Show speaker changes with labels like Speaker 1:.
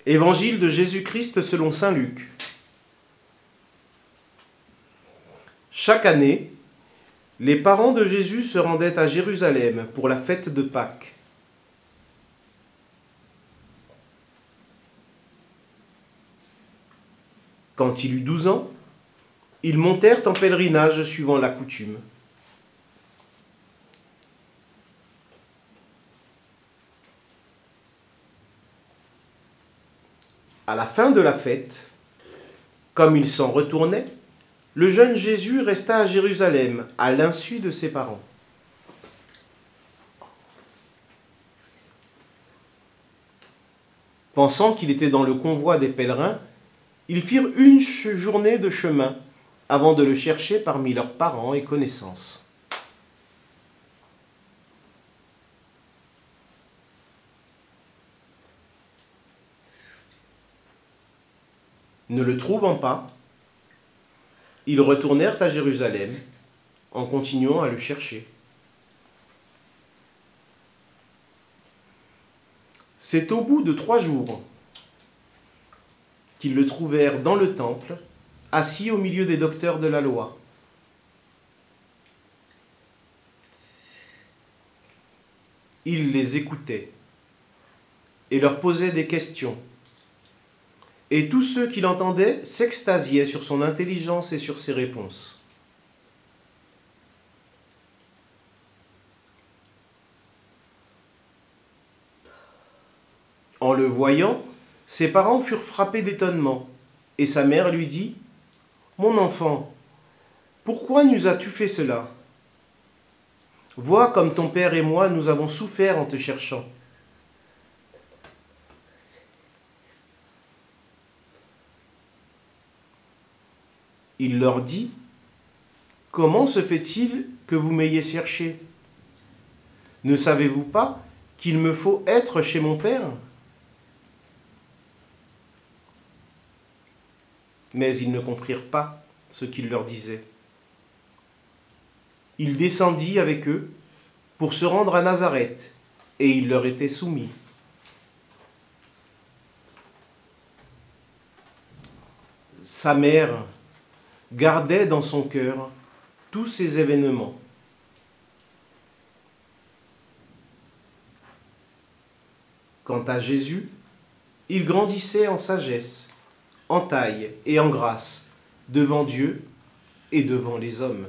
Speaker 1: Évangile de Jésus-Christ selon saint Luc. Chaque année, les parents de Jésus se rendaient à Jérusalem pour la fête de Pâques. Quand il eut 12 ans, ils montèrent en pèlerinage suivant la coutume. À la fin de la fête, comme il s'en retournait, le jeune Jésus resta à Jérusalem à l'insu de ses parents. Pensant qu'il était dans le convoi des pèlerins, ils firent une journée de chemin avant de le chercher parmi leurs parents et connaissances. Ne le trouvant pas, ils retournèrent à Jérusalem en continuant à le chercher. C'est au bout de 3 jours qu'ils le trouvèrent dans le temple, assis au milieu des docteurs de la loi. Il les écoutait et leur posait des questions. Et tous ceux qui l'entendaient s'extasiaient sur son intelligence et sur ses réponses. En le voyant, ses parents furent frappés d'étonnement, et sa mère lui dit : « Mon enfant, pourquoi nous as-tu fait cela ? Vois comme ton père et moi nous avons souffert en te cherchant. » Il leur dit : « Comment se fait-il que vous m'ayez cherché ? Ne savez-vous pas qu'il me faut être chez mon père ? » Mais ils ne comprirent pas ce qu'il leur disait. Il descendit avec eux pour se rendre à Nazareth, et il leur était soumis. Sa mère gardait dans son cœur tous ces événements. Quant à Jésus, il grandissait en sagesse, en taille et en grâce, devant Dieu et devant les hommes.